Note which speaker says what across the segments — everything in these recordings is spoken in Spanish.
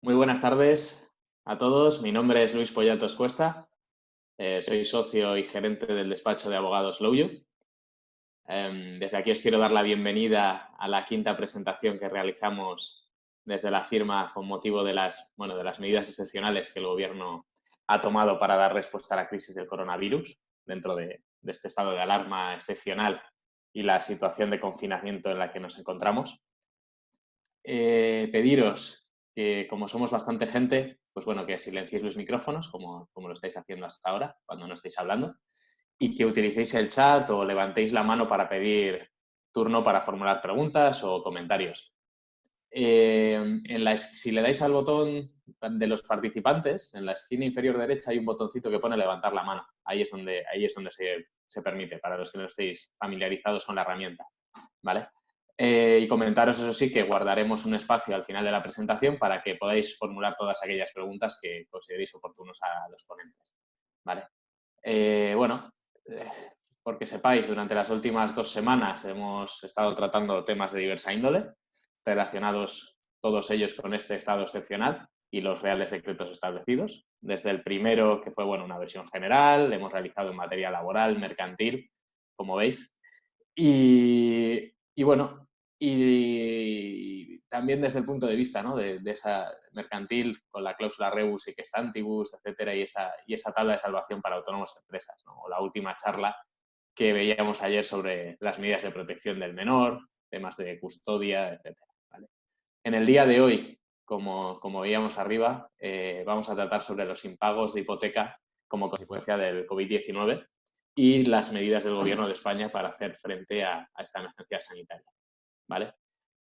Speaker 1: Muy buenas tardes a todos. Mi nombre es Luis Pollatos Cuesta. Soy socio y gerente del despacho de abogados LowYou. Desde aquí os quiero dar la bienvenida a la quinta presentación que realizamos desde la firma con motivo de las medidas excepcionales que el Gobierno ha tomado para dar respuesta a la crisis del coronavirus dentro de este estado de alarma excepcional y la situación de confinamiento en la que nos encontramos. Pediros que, como somos bastante gente, pues bueno, que silenciéis los micrófonos, como lo estáis haciendo hasta ahora, cuando no estéis hablando, y que utilicéis el chat o levantéis la mano para pedir turno para formular preguntas o comentarios. Si le dais al botón de los participantes, en la esquina inferior derecha hay un botoncito que pone levantar la mano. Ahí es donde se permite, para los que no estéis familiarizados con la herramienta, ¿vale? Y comentaros, eso sí, que guardaremos un espacio al final de la presentación para que podáis formular todas aquellas preguntas que consideréis oportunos a los ponentes, ¿vale? Bueno, porque sepáis, durante las últimas 2 semanas hemos estado tratando temas de diversa índole, relacionados todos ellos con este estado excepcional y los reales decretos establecidos. Desde el primero, que fue una versión general, hemos realizado en materia laboral, mercantil, como veis. Y bueno, y también desde el punto de vista, ¿no?, de esa mercantil con la cláusula rebus y que stantibus, etcétera, y esa tabla de salvación para autónomos y empresas, ¿no? O la última charla que veíamos ayer sobre las medidas de protección del menor, temas de custodia, etcétera, ¿vale? En el día de hoy, como veíamos arriba, vamos a tratar sobre los impagos de hipoteca como consecuencia del COVID-19 y las medidas del Gobierno de España para hacer frente a esta emergencia sanitaria, ¿vale?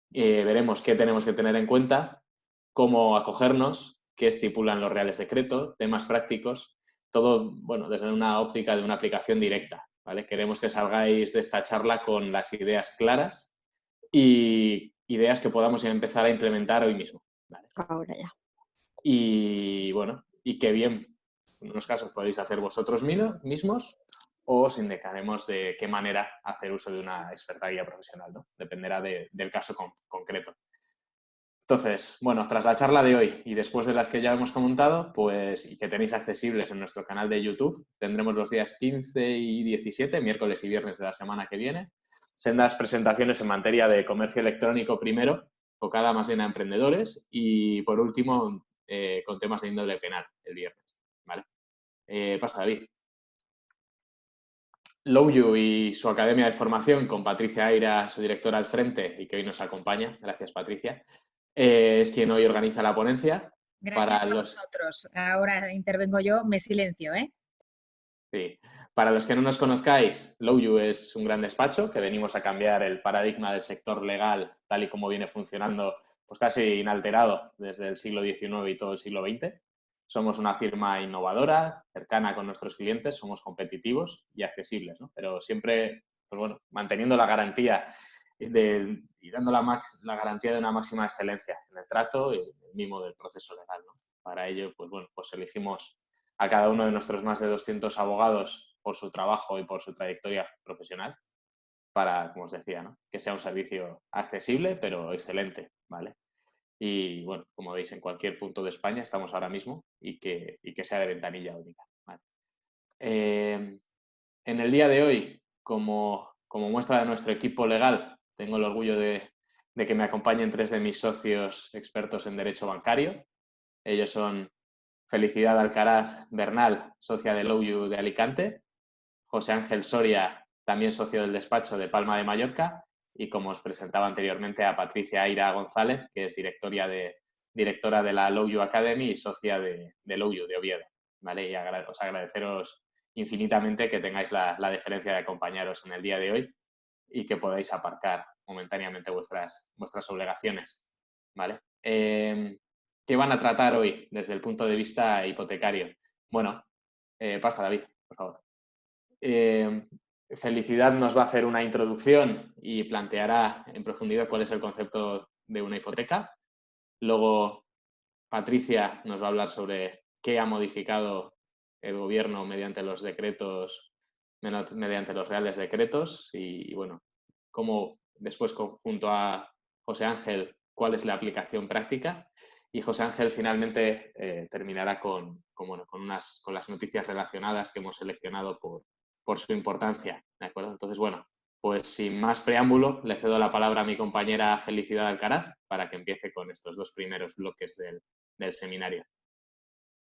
Speaker 1: Veremos qué tenemos que tener en cuenta, cómo acogernos, qué estipulan los reales decretos, temas prácticos, todo, desde una óptica de una aplicación directa, ¿vale? Queremos que salgáis de esta charla con las ideas claras y ideas que podamos empezar a implementar hoy mismo, ¿vale?
Speaker 2: Ahora ya.
Speaker 1: Y que bien, en unos casos podéis hacer vosotros mismos o os indicaremos de qué manera hacer uso de una experta guía profesional, ¿no? Dependerá del caso concreto. Entonces, tras la charla de hoy y después de las que ya hemos comentado, pues, y que tenéis accesibles en nuestro canal de YouTube, tendremos los días 15 y 17, miércoles y viernes de la semana que viene, sendas presentaciones en materia de comercio electrónico primero, enfocada más bien a emprendedores, y por último, con temas de índole penal el viernes, ¿vale? Pasa, David. LowYou y su academia de formación, con Patricia Aira, su directora al frente, y que hoy nos acompaña, gracias Patricia, es quien hoy organiza la ponencia.
Speaker 2: Gracias a vosotros. Ahora intervengo yo, me silencio, ¿eh?
Speaker 1: Sí. Para los que no nos conozcáis, LowYou es un gran despacho que venimos a cambiar el paradigma del sector legal tal y como viene funcionando, pues casi inalterado desde el siglo XIX y todo el siglo XX. Somos una firma innovadora, cercana con nuestros clientes, somos competitivos y accesibles, ¿no? Pero siempre, pues manteniendo la garantía y dando la garantía de una máxima excelencia en el trato y el mimo del proceso legal, ¿no? Para ello, pues elegimos a cada uno de nuestros más de 200 abogados por su trabajo y por su trayectoria profesional para, como os decía, ¿no?, que sea un servicio accesible pero excelente, ¿vale? Y como veis, en cualquier punto de España estamos ahora mismo y que sea de ventanilla única, ¿vale? En el día de hoy, como muestra de nuestro equipo legal, tengo el orgullo de que me acompañen 3 de mis socios expertos en derecho bancario. Ellos son Felicidad Alcaraz Bernal, socia de LowYou de Alicante, José Ángel Soria, también socio del despacho de Palma de Mallorca, y como os presentaba anteriormente, a Patricia Aira González, que es directora de la LowYou Academy y socia de LowYou de Oviedo, ¿vale? Y os agradeceros infinitamente que tengáis la deferencia de acompañaros en el día de hoy y que podáis aparcar momentáneamente vuestras obligaciones, ¿vale? ¿Qué van a tratar hoy desde el punto de vista hipotecario? Pasa, David, por favor. Felicidad nos va a hacer una introducción y planteará en profundidad cuál es el concepto de una hipoteca. Luego, Patricia nos va a hablar sobre qué ha modificado el Gobierno mediante los decretos, mediante los reales decretos y cómo después, junto a José Ángel, cuál es la aplicación práctica. Y José Ángel finalmente terminará con las noticias relacionadas que hemos seleccionado por su importancia, ¿de acuerdo? Entonces, bueno, pues sin más preámbulo, le cedo la palabra a mi compañera Felicidad Alcaraz para que empiece con estos 2 primeros bloques del seminario.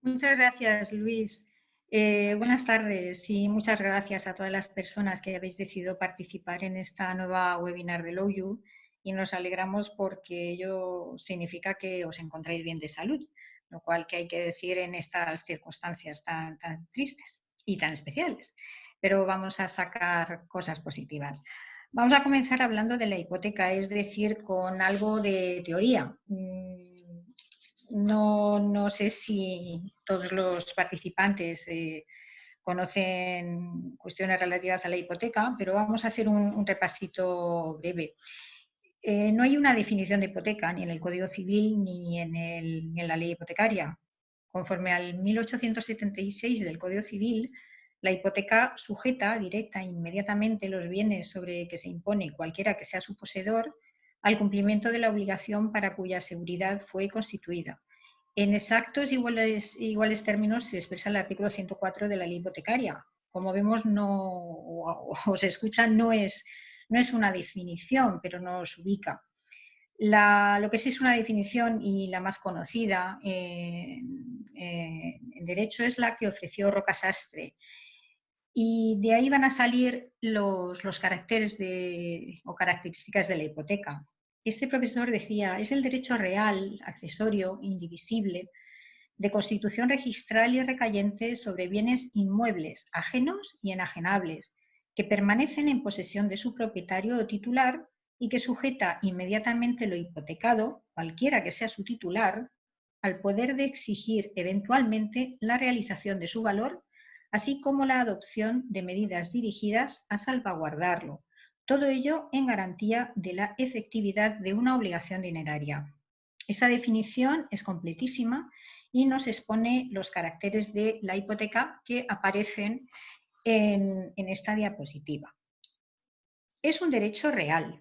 Speaker 2: Muchas gracias, Luis. Buenas tardes y muchas gracias a todas las personas que habéis decidido participar en esta nueva webinar de LOUYOU, y nos alegramos porque ello significa que os encontráis bien de salud, lo cual que hay que decir en estas circunstancias tan tristes y tan especiales. Pero vamos a sacar cosas positivas. Vamos a comenzar hablando de la hipoteca, es decir, con algo de teoría. No sé si todos los participantes conocen cuestiones relativas a la hipoteca, pero vamos a hacer un repasito breve. No hay una definición de hipoteca ni en el Código Civil ni en la ley hipotecaria. Conforme al 1876 del Código Civil, la hipoteca sujeta directa e inmediatamente los bienes sobre que se impone cualquiera que sea su poseedor al cumplimiento de la obligación para cuya seguridad fue constituida. En exactos iguales términos se expresa el artículo 104 de la ley hipotecaria. Como vemos, o se escucha, no es una definición, pero nos ubica. Lo que sí es una definición, y la más conocida en derecho, es la que ofreció Roca Sastre. Y de ahí van a salir los caracteres o características de la hipoteca. Este profesor decía: es el derecho real, accesorio, indivisible, de constitución registral y recayente sobre bienes inmuebles, ajenos y enajenables, que permanecen en posesión de su propietario o titular y que sujeta inmediatamente lo hipotecado, cualquiera que sea su titular, al poder de exigir eventualmente la realización de su valor, así como la adopción de medidas dirigidas a salvaguardarlo. Todo ello en garantía de la efectividad de una obligación dineraria. Esta definición es completísima y nos expone los caracteres de la hipoteca que aparecen en esta diapositiva. Es un derecho real.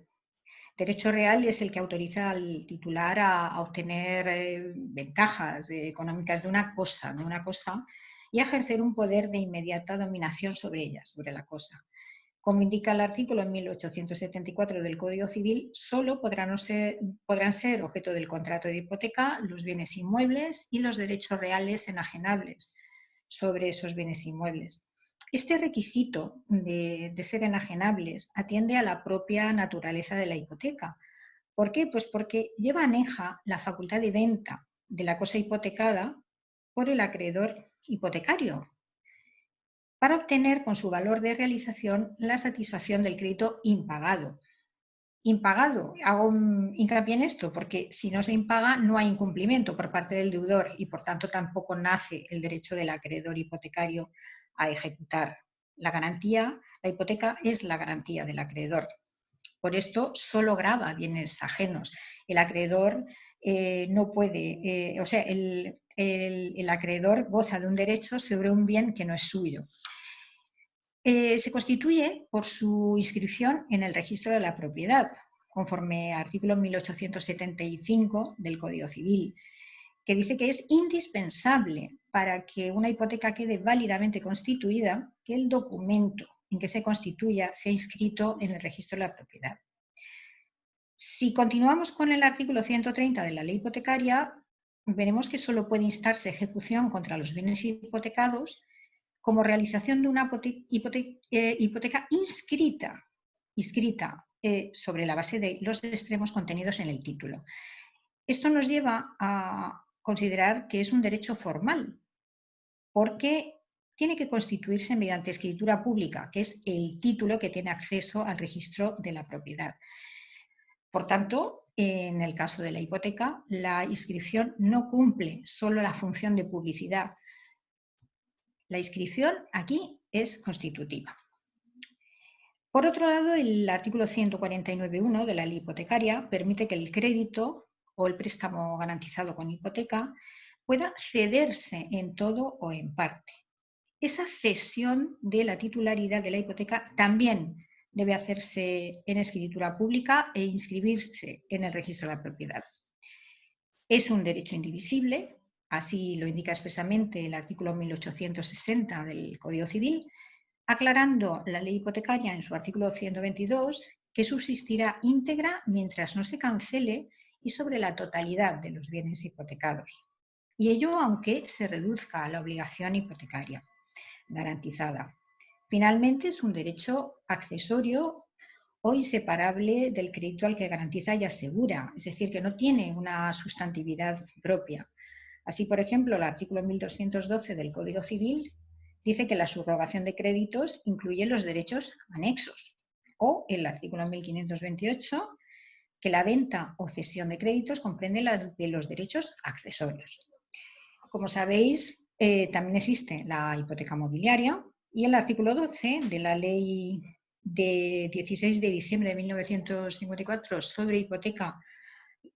Speaker 2: Derecho real es el que autoriza al titular a obtener ventajas económicas de una cosa y a ejercer un poder de inmediata dominación sobre ella, sobre la cosa. Como indica el artículo 1874 del Código Civil, solo podrán ser objeto del contrato de hipoteca los bienes inmuebles y los derechos reales enajenables sobre esos bienes inmuebles. Este requisito de ser enajenables atiende a la propia naturaleza de la hipoteca. ¿Por qué? Pues porque lleva aneja la facultad de venta de la cosa hipotecada por el acreedor hipotecario, para obtener con su valor de realización la satisfacción del crédito impagado. Impagado, hago hincapié en esto porque si no se impaga no hay incumplimiento por parte del deudor y por tanto tampoco nace el derecho del acreedor hipotecario a ejecutar la garantía. La hipoteca es la garantía del acreedor. Por esto solo grava bienes ajenos. El acreedor no puede, el acreedor goza de un derecho sobre un bien que no es suyo. Se constituye por su inscripción en el registro de la propiedad, conforme al artículo 1875 del Código Civil, que dice que es indispensable para que una hipoteca quede válidamente constituida que el documento en que se constituya sea inscrito en el registro de la propiedad. Si continuamos con el artículo 130 de la ley hipotecaria, veremos que solo puede instarse ejecución contra los bienes hipotecados como realización de una hipoteca inscrita sobre la base de los extremos contenidos en el título. Esto nos lleva a considerar que es un derecho formal, porque tiene que constituirse mediante escritura pública, que es el título que tiene acceso al registro de la propiedad. Por tanto, en el caso de la hipoteca, la inscripción no cumple solo la función de publicidad. La inscripción aquí es constitutiva. Por otro lado, el artículo 149.1 de la ley hipotecaria permite que el crédito o el préstamo garantizado con hipoteca pueda cederse en todo o en parte. Esa cesión de la titularidad de la hipoteca también debe hacerse en escritura pública e inscribirse en el registro de la propiedad. Es un derecho indivisible, así lo indica expresamente el artículo 1860 del Código Civil, aclarando la ley hipotecaria en su artículo 122 que subsistirá íntegra mientras no se cancele y sobre la totalidad de los bienes hipotecados. Y ello aunque se reduzca la obligación hipotecaria garantizada. Finalmente, es un derecho accesorio o inseparable del crédito al que garantiza y asegura, es decir, que no tiene una sustantividad propia. Así, por ejemplo, el artículo 1212 del Código Civil dice que la subrogación de créditos incluye los derechos anexos, o el artículo 1528 que la venta o cesión de créditos comprende las de los derechos accesorios. Como sabéis, también existe la hipoteca mobiliaria y el artículo 12 de la ley de 16 de diciembre de 1954 sobre hipoteca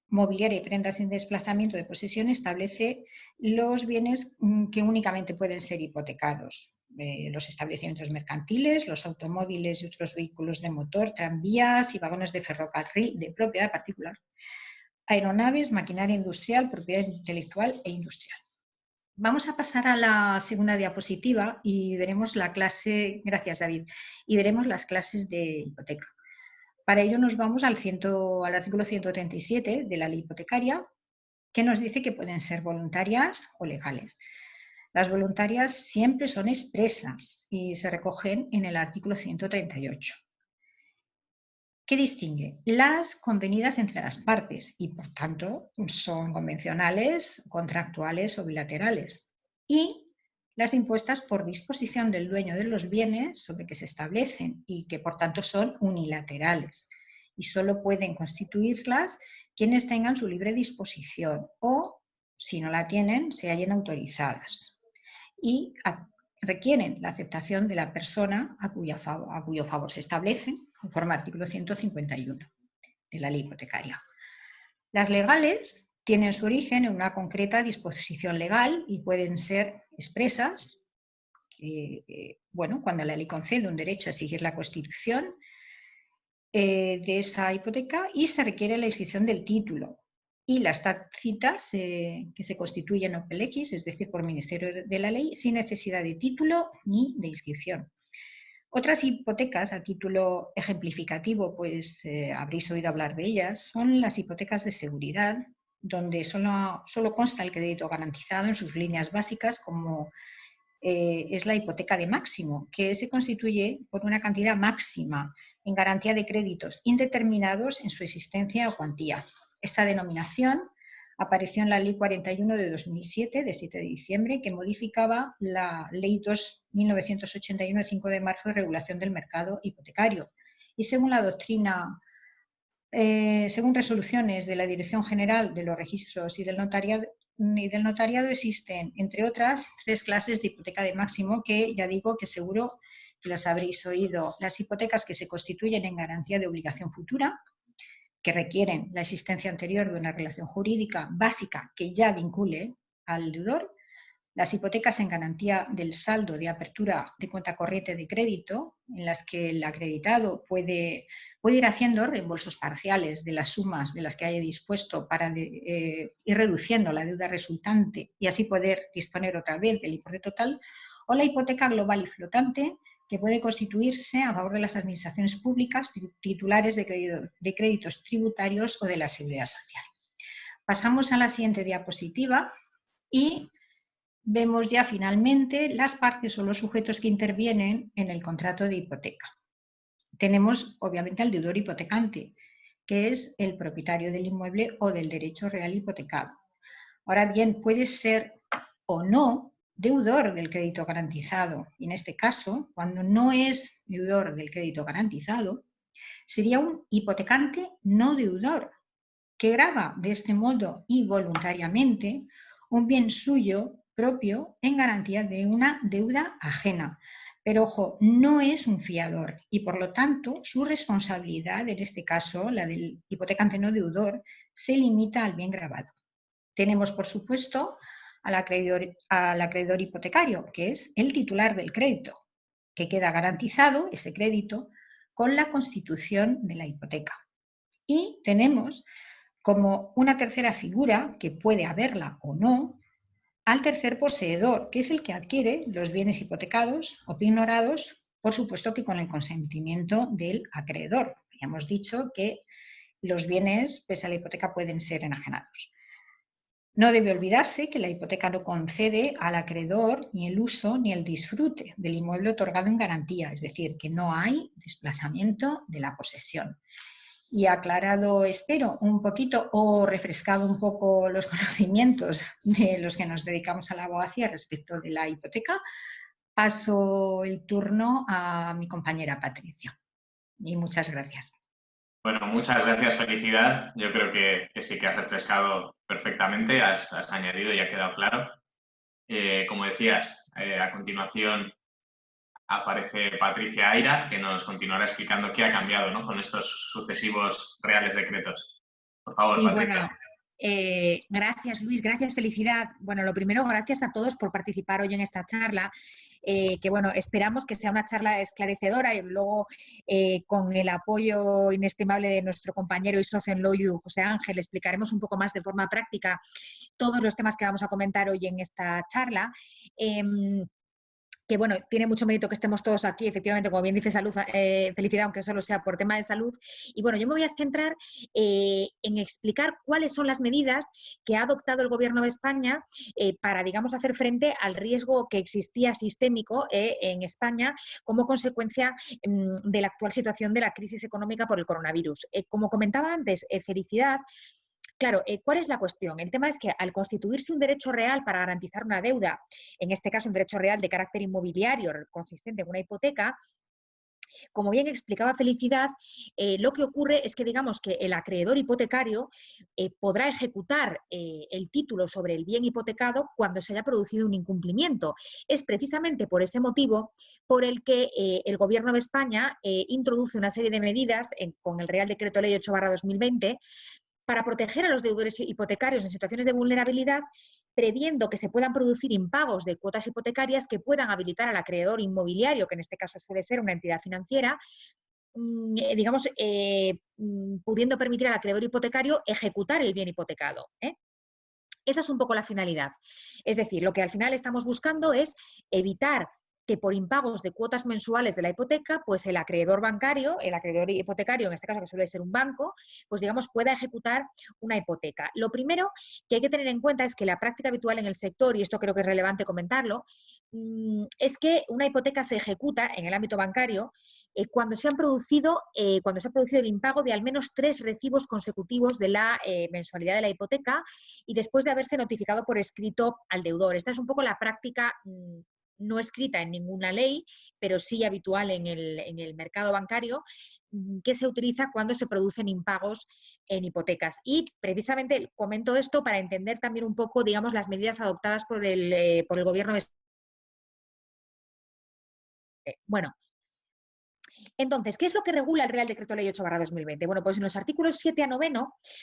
Speaker 2: mobiliaria y prendas sin desplazamiento de posesión establece los bienes que únicamente pueden ser hipotecados. Los establecimientos mercantiles, los automóviles y otros vehículos de motor, tranvías y vagones de ferrocarril de propiedad particular, aeronaves, maquinaria industrial, propiedad intelectual e industrial. Vamos a pasar a la segunda diapositiva y veremos la clase, gracias David, y veremos las clases de hipoteca. Para ello nos vamos al artículo 137 de la ley hipotecaria, que nos dice que pueden ser voluntarias o legales. Las voluntarias siempre son expresas y se recogen en el artículo 138. ¿Qué distingue? Las convenidas entre las partes y, por tanto, son convencionales, contractuales o bilaterales. Y las impuestas por disposición del dueño de los bienes sobre que se establecen y que, por tanto, son unilaterales. Y solo pueden constituirlas quienes tengan su libre disposición o, si no la tienen, se hallen autorizadas. Y requieren la aceptación de la persona a cuyo favor se establecen, conforme al artículo 151 de la ley hipotecaria. Las legales tienen su origen en una concreta disposición legal y pueden ser expresas, cuando la ley concede un derecho a exigir la constitución de esa hipoteca y se requiere la inscripción del título. Y las tácitas que se constituyen OPL X, es decir, por Ministerio de la Ley, sin necesidad de título ni de inscripción. Otras hipotecas, a título ejemplificativo, pues habréis oído hablar de ellas, son las hipotecas de seguridad, donde solo consta el crédito garantizado en sus líneas básicas, como es la hipoteca de máximo, que se constituye por una cantidad máxima en garantía de créditos indeterminados en su existencia o cuantía. Esta denominación apareció en la Ley 41 de 2007, de 7 de diciembre, que modificaba la Ley 2.981 de 5 de marzo de regulación del mercado hipotecario. Y según la doctrina, según resoluciones de la Dirección General de los Registros y del Notariado existen, entre otras, 3 clases de hipoteca de máximo que ya digo que seguro que las habréis oído. Las hipotecas que se constituyen en garantía de obligación futura, que requieren la existencia anterior de una relación jurídica básica que ya vincule al deudor. Las hipotecas en garantía del saldo de apertura de cuenta corriente de crédito, en las que el acreditado puede ir haciendo reembolsos parciales de las sumas de las que haya dispuesto para ir reduciendo la deuda resultante y así poder disponer otra vez del importe total, o la hipoteca global y flotante, que puede constituirse a favor de las administraciones públicas titulares de créditos tributarios o de la seguridad social. Pasamos a la siguiente diapositiva y vemos ya finalmente las partes o los sujetos que intervienen en el contrato de hipoteca. Tenemos obviamente al deudor hipotecante, que es el propietario del inmueble o del derecho real hipotecado. Ahora bien, puede ser o no deudor del crédito garantizado. Y en este caso, cuando no es deudor del crédito garantizado, sería un hipotecante no deudor, que grava de este modo y voluntariamente un bien suyo propio en garantía de una deuda ajena. Pero ojo, no es un fiador y por lo tanto su responsabilidad, en este caso la del hipotecante no deudor, se limita al bien gravado. Tenemos, por supuesto, al acreedor hipotecario, que es el titular del crédito, que queda garantizado ese crédito con la constitución de la hipoteca. Y tenemos como una tercera figura, que puede haberla o no, al tercer poseedor, que es el que adquiere los bienes hipotecados o pignorados, por supuesto que con el consentimiento del acreedor. Ya hemos dicho que los bienes, pese a la hipoteca, pueden ser enajenados. No debe olvidarse que la hipoteca no concede al acreedor ni el uso ni el disfrute del inmueble otorgado en garantía, es decir, que no hay desplazamiento de la posesión. Y aclarado, espero, un poquito o refrescado un poco los conocimientos de los que nos dedicamos a la abogacía respecto de la hipoteca, paso el turno a mi compañera Patricia. Y muchas gracias.
Speaker 1: Bueno, muchas gracias, Felicidad. Yo creo que sí que has refrescado perfectamente, has añadido y ha quedado claro. Como decías, a continuación aparece Patricia Aira, que nos continuará explicando qué ha cambiado, ¿no?, con estos sucesivos reales decretos. Por favor,
Speaker 3: Sí,
Speaker 1: Patricia.
Speaker 3: bueno, gracias Luis, gracias Felicidad. Bueno, lo primero, gracias a todos por participar hoy en esta charla, que bueno, esperamos que sea una charla esclarecedora y luego con el apoyo inestimable de nuestro compañero y socio en Loyu, José Ángel, explicaremos un poco más de forma práctica todos los temas que vamos a comentar hoy en esta charla. Que bueno, tiene mucho mérito que estemos todos aquí, efectivamente, como bien dice Felicidad, aunque solo sea por tema de salud. Y bueno, yo me voy a centrar en explicar cuáles son las medidas que ha adoptado el Gobierno de España para, digamos, hacer frente al riesgo que existía sistémico en España como consecuencia de la actual situación de la crisis económica por el coronavirus. Como comentaba antes, Felicidad, claro, ¿cuál es la cuestión? El tema es que al constituirse un derecho real para garantizar una deuda, en este caso un derecho real de carácter inmobiliario consistente en una hipoteca, como bien explicaba Felicidad, lo que ocurre es que, digamos, que el acreedor hipotecario podrá ejecutar el título sobre el bien hipotecado cuando se haya producido un incumplimiento. Es precisamente por ese motivo por el que el Gobierno de España introduce una serie de medidas con el Real Decreto Ley 8/2020 para proteger a los deudores hipotecarios en situaciones de vulnerabilidad, previendo que se puedan producir impagos de cuotas hipotecarias que puedan habilitar al acreedor inmobiliario, que en este caso suele ser una entidad financiera, digamos, pudiendo permitir al acreedor hipotecario ejecutar el bien hipotecado. Esa es un poco la finalidad. Es decir, lo que al final estamos buscando es evitar que por impagos de cuotas mensuales de la hipoteca, pues el acreedor bancario, el acreedor hipotecario, en este caso que suele ser un banco, pues digamos pueda ejecutar una hipoteca. Lo primero que hay que tener en cuenta es que la práctica habitual en el sector, y esto creo que es relevante comentarlo, es que una hipoteca se ejecuta en el ámbito bancario cuando se ha producido el impago de al menos 3 recibos consecutivos de la mensualidad de la hipoteca y después de haberse notificado por escrito al deudor. Esta es un poco la práctica no escrita en ninguna ley, pero sí habitual en el mercado bancario, que se utiliza cuando se producen impagos en hipotecas. Y precisamente comento esto para entender también un poco, digamos, las medidas adoptadas por el Gobierno de Bueno, entonces, ¿qué es lo que regula el Real Decreto Ley 8/2020? Bueno, pues en los artículos 7 a 9,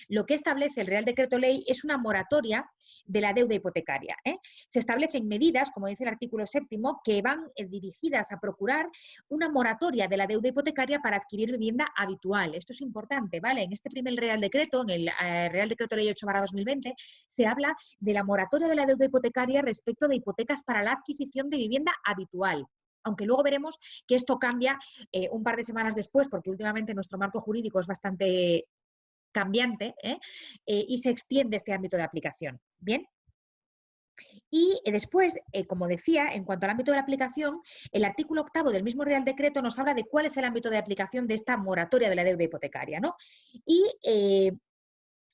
Speaker 3: lo que establece el Real Decreto Ley es una moratoria de la deuda hipotecaria. Se establecen medidas, como dice el artículo 7, que van dirigidas a procurar una moratoria de la deuda hipotecaria para adquirir vivienda habitual. Esto es importante, ¿vale? En este primer Real Decreto, en el Real Decreto Ley 8/2020, se habla de la moratoria de la deuda hipotecaria respecto de hipotecas para la adquisición de vivienda habitual. Aunque luego veremos que esto cambia un par de semanas después, porque últimamente nuestro marco jurídico es bastante cambiante y se extiende este ámbito de aplicación. Bien. Y después, como decía, en cuanto al ámbito de la aplicación, el artículo 8 del mismo Real Decreto nos habla de cuál es el ámbito de aplicación de esta moratoria de la deuda hipotecaria, ¿no? Y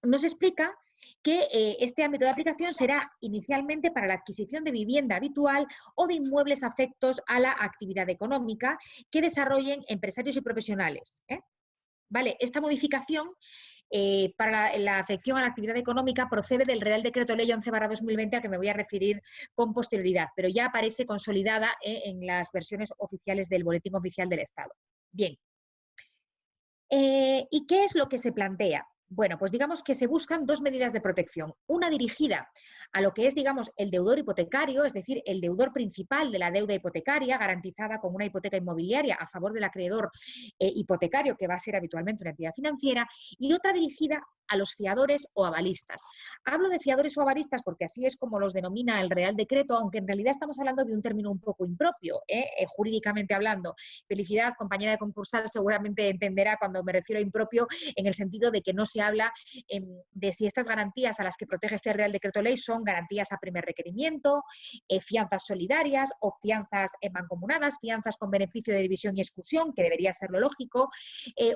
Speaker 3: nos explica que este ámbito de aplicación será inicialmente para la adquisición de vivienda habitual o de inmuebles afectos a la actividad económica que desarrollen empresarios y profesionales. ¿Vale? Esta modificación para la afección a la actividad económica procede del Real Decreto Ley 11/2020 al que me voy a referir con posterioridad, pero ya aparece consolidada en las versiones oficiales del Boletín Oficial del Estado. Bien. ¿Y qué es lo que se plantea? Bueno, pues digamos que se buscan 2 medidas de protección. Una dirigida a lo que es, digamos, el deudor hipotecario, es decir, el deudor principal de la deuda hipotecaria garantizada con una hipoteca inmobiliaria a favor del acreedor hipotecario, que va a ser habitualmente una entidad financiera, y otra dirigida a los fiadores o avalistas. Hablo de fiadores o avalistas porque así es como los denomina el Real Decreto, aunque en realidad estamos hablando de un término un poco impropio, jurídicamente hablando. Felicidad, compañera de concursal, seguramente entenderá cuando me refiero a impropio, en el sentido de que no se habla de si estas garantías a las que protege este Real Decreto Ley son garantías a primer requerimiento, fianzas solidarias o fianzas mancomunadas, fianzas con beneficio de división y exclusión, que debería ser lo lógico,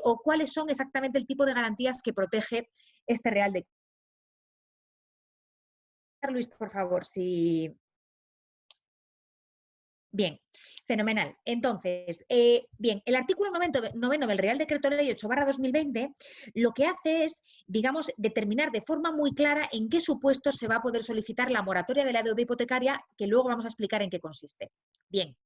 Speaker 3: o cuáles son exactamente el tipo de garantías que protege este Real Decreto. Luis, por favor, si... Bien, fenomenal. Entonces, bien, el artículo 9 del Real Decreto Ley 8/2020 lo que hace es, digamos, determinar de forma muy clara en qué supuestos se va a poder solicitar la moratoria de la deuda hipotecaria, que luego vamos a explicar en qué consiste. Bien,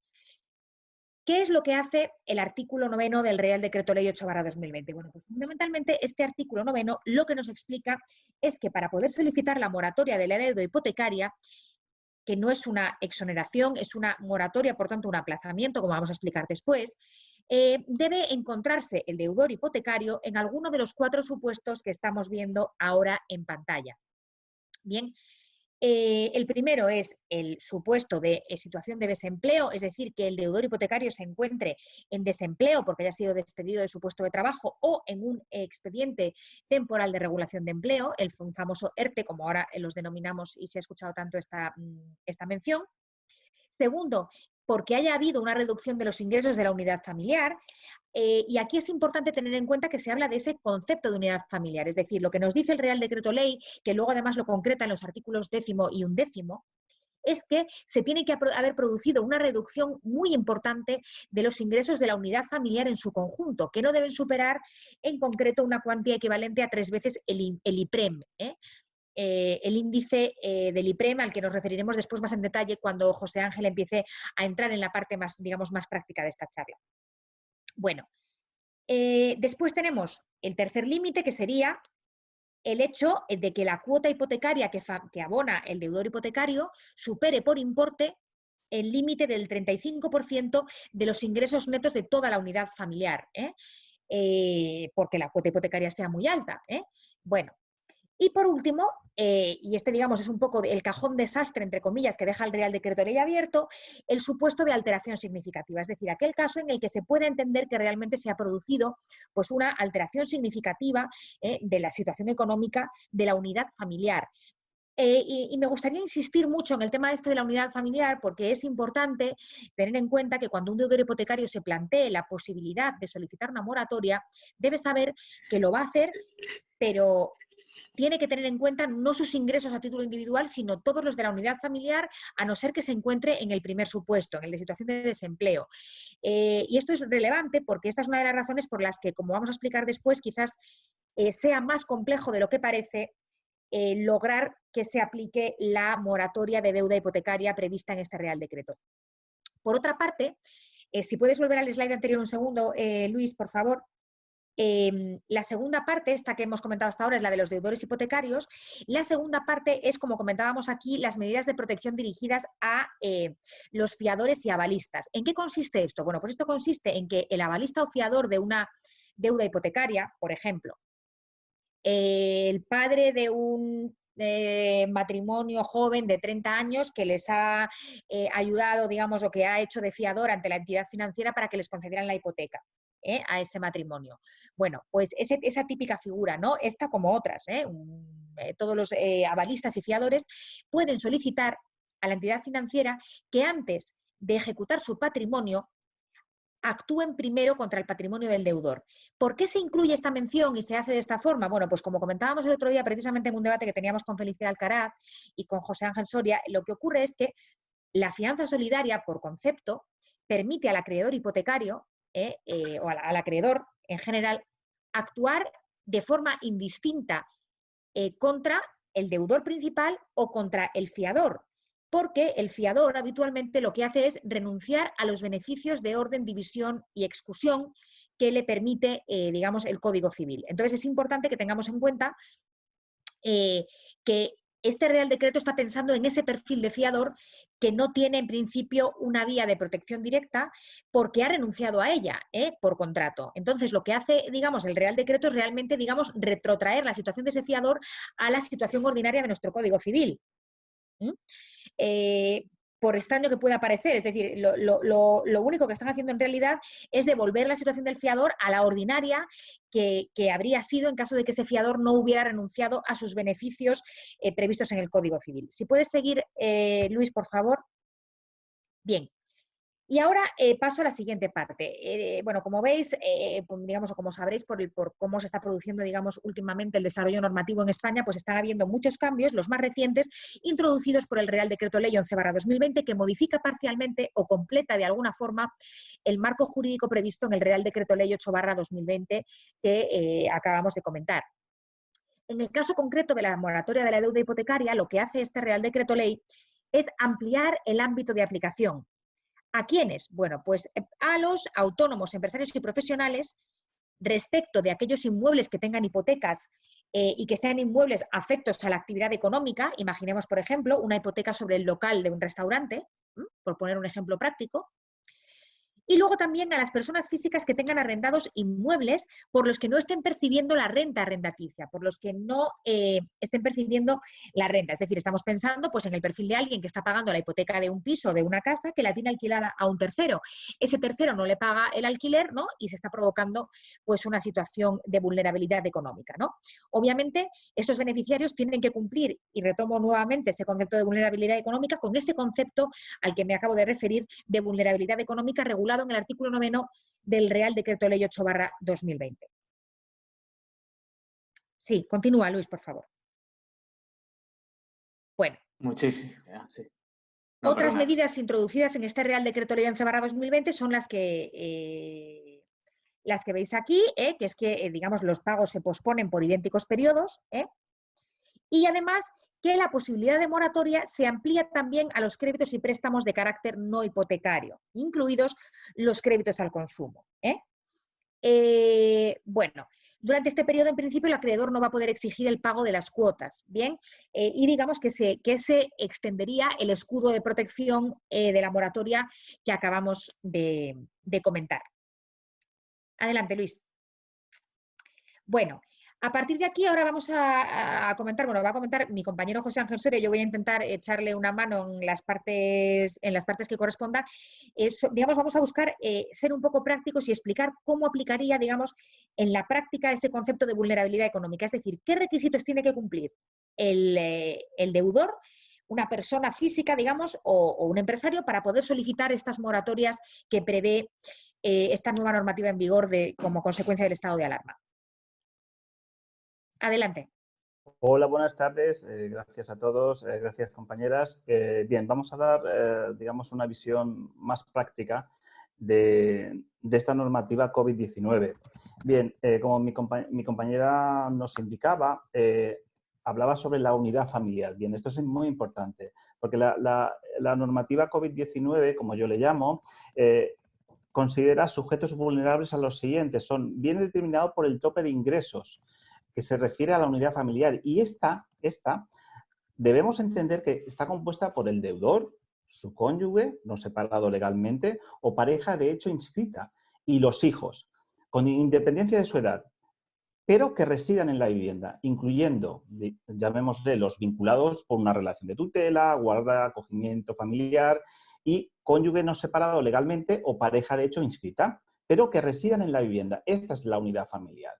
Speaker 3: ¿qué es lo que hace el artículo 9 del Real Decreto Ley 8/2020? Bueno, pues fundamentalmente este artículo 9 lo que nos explica es que para poder solicitar la moratoria de la deuda hipotecaria, que no es una exoneración, es una moratoria, por tanto un aplazamiento, como vamos a explicar después, debe encontrarse el deudor hipotecario en alguno de los 4 supuestos que estamos viendo ahora en pantalla. Bien, el primero es el supuesto de situación de desempleo, es decir, que el deudor hipotecario se encuentre en desempleo porque haya sido despedido de su puesto de trabajo o en un expediente temporal de regulación de empleo, el famoso ERTE, como ahora los denominamos y se ha escuchado tanto esta mención. Segundo, porque haya habido una reducción de los ingresos de la unidad familiar. Y aquí es importante tener en cuenta que se habla de ese concepto de unidad familiar, es decir, lo que nos dice el Real Decreto Ley, que luego además lo concreta en los artículos 10º y 11º, es que se tiene que haber producido una reducción muy importante de los ingresos de la unidad familiar en su conjunto, que no deben superar en concreto una cuantía equivalente a 3 veces el IPREM, el índice del IPREM, al que nos referiremos después más en detalle cuando José Ángel empiece a entrar en la parte más, digamos, más práctica de esta charla. Bueno, después tenemos el tercer límite, que sería el hecho de que la cuota hipotecaria que abona el deudor hipotecario supere por importe el límite del 35% de los ingresos netos de toda la unidad familiar, porque la cuota hipotecaria sea muy alta. Bueno, y por último, y este digamos es un poco el cajón desastre, entre comillas, que deja el Real Decreto Ley abierto, el supuesto de alteración significativa, es decir, aquel caso en el que se puede entender que realmente se ha producido pues, una alteración significativa de la situación económica de la unidad familiar. Y me gustaría insistir mucho en el tema este de la unidad familiar porque es importante tener en cuenta que cuando un deudor hipotecario se plantee la posibilidad de solicitar una moratoria, debe saber que lo va a hacer, pero tiene que tener en cuenta no sus ingresos a título individual, sino todos los de la unidad familiar, a no ser que se encuentre en el primer supuesto, en el de situación de desempleo. Y esto es relevante porque esta es una de las razones por las que, como vamos a explicar después, quizás sea más complejo de lo que parece lograr que se aplique la moratoria de deuda hipotecaria prevista en este Real Decreto. Por otra parte, si puedes volver al slide anterior un segundo, Luis, por favor. La segunda parte, esta que hemos comentado hasta ahora, es la de los deudores hipotecarios. La segunda parte es, como comentábamos aquí, las medidas de protección dirigidas a los fiadores y avalistas. ¿En qué consiste esto? Bueno, pues esto consiste en que el avalista o fiador de una deuda hipotecaria, por ejemplo, el padre de un matrimonio joven de 30 años que les ha ayudado, digamos, o que ha hecho de fiador ante la entidad financiera para que les concedieran la hipoteca a ese matrimonio. Bueno, pues esa típica figura, ¿no? Esta como otras, todos los avalistas y fiadores pueden solicitar a la entidad financiera que antes de ejecutar su patrimonio actúen primero contra el patrimonio del deudor. ¿Por qué se incluye esta mención y se hace de esta forma? Bueno, pues como comentábamos el otro día precisamente en un debate que teníamos con Felicidad Alcaraz y con José Ángel Soria, lo que ocurre es que la fianza solidaria, por concepto, permite al acreedor hipotecario o al acreedor en general actuar de forma indistinta contra el deudor principal o contra el fiador, porque el fiador habitualmente lo que hace es renunciar a los beneficios de orden, división y exclusión que le permite, digamos, el Código Civil. Entonces es importante que tengamos en cuenta que este Real Decreto está pensando en ese perfil de fiador que no tiene en principio una vía de protección directa porque ha renunciado a ella por contrato. Entonces, lo que hace, digamos, el Real Decreto es realmente, digamos, retrotraer la situación de ese fiador a la situación ordinaria de nuestro Código Civil. Por extraño que pueda parecer, es decir, lo único que están haciendo en realidad es devolver la situación del fiador a la ordinaria que habría sido en caso de que ese fiador no hubiera renunciado a sus beneficios previstos en el Código Civil. Si puedes seguir, Luis, por favor. Bien. Y ahora paso a la siguiente parte. Bueno, como veis, digamos, o como sabréis por cómo se está produciendo, digamos, últimamente el desarrollo normativo en España, pues están habiendo muchos cambios, los más recientes, introducidos por el Real Decreto Ley 11/2020, que modifica parcialmente o completa de alguna forma el marco jurídico previsto en el Real Decreto Ley 8/2020 que acabamos de comentar. En el caso concreto de la moratoria de la deuda hipotecaria, lo que hace este Real Decreto Ley es ampliar el ámbito de aplicación. ¿A quiénes? Bueno, pues a los autónomos, empresarios y profesionales respecto de aquellos inmuebles que tengan hipotecas y que sean inmuebles afectos a la actividad económica. Imaginemos, por ejemplo, una hipoteca sobre el local de un restaurante, por poner un ejemplo práctico. Y luego también a las personas físicas que tengan arrendados inmuebles por los que no estén percibiendo la renta arrendaticia, por los que no estén percibiendo la renta. Es decir, estamos pensando pues, en el perfil de alguien que está pagando la hipoteca de un piso o de una casa que la tiene alquilada a un tercero. Ese tercero no le paga el alquiler, ¿no? Y se está provocando pues, una situación de vulnerabilidad económica, ¿no? Obviamente, estos beneficiarios tienen que cumplir, y retomo nuevamente ese concepto de vulnerabilidad económica, con ese concepto al que me acabo de referir de vulnerabilidad económica regulado en el artículo 9 del Real Decreto Ley 8/2020. Sí, continúa, Luis, por favor. Bueno.
Speaker 1: Muchísimo, sí.
Speaker 3: Otras medidas introducidas en este Real Decreto Ley 11/2020 son las que veis aquí, que es que, digamos, los pagos se posponen por idénticos periodos, y además que la posibilidad de moratoria se amplía también a los créditos y préstamos de carácter no hipotecario, incluidos los créditos al consumo. Bueno, durante este periodo, en principio, el acreedor no va a poder exigir el pago de las cuotas, ¿bien? Y digamos que se extendería el escudo de protección de la moratoria que acabamos de comentar. Adelante, Luis. Bueno, a partir de aquí ahora vamos a comentar, bueno, va a comentar mi compañero José Ángel Soria, yo voy a intentar echarle una mano en las partes que correspondan. Digamos, vamos a buscar ser un poco prácticos y explicar cómo aplicaría, digamos, en la práctica ese concepto de vulnerabilidad económica, es decir, qué requisitos tiene que cumplir el deudor, una persona física, digamos, o un empresario para poder solicitar estas moratorias que prevé esta nueva normativa en vigor como consecuencia del estado de alarma. Adelante.
Speaker 4: Hola, buenas tardes. Gracias a todos. Gracias, compañeras. Bien, vamos a dar, digamos, una visión más práctica de esta normativa COVID-19. Bien, como mi compañera nos indicaba, hablaba sobre la unidad familiar. Bien, esto es muy importante, porque la normativa COVID-19, como yo le llamo, considera sujetos vulnerables a los siguientes. Viene determinado por el tope de ingresos, que se refiere a la unidad familiar. Y esta debemos entender que está compuesta por el deudor, su cónyuge, no separado legalmente, o pareja de hecho inscrita, y los hijos, con independencia de su edad, pero que residan en la vivienda, incluyendo, llamémosle, los vinculados por una relación de tutela, guarda, acogimiento familiar, y cónyuge no separado legalmente o pareja de hecho inscrita, pero que residan en la vivienda. Esta es la unidad familiar.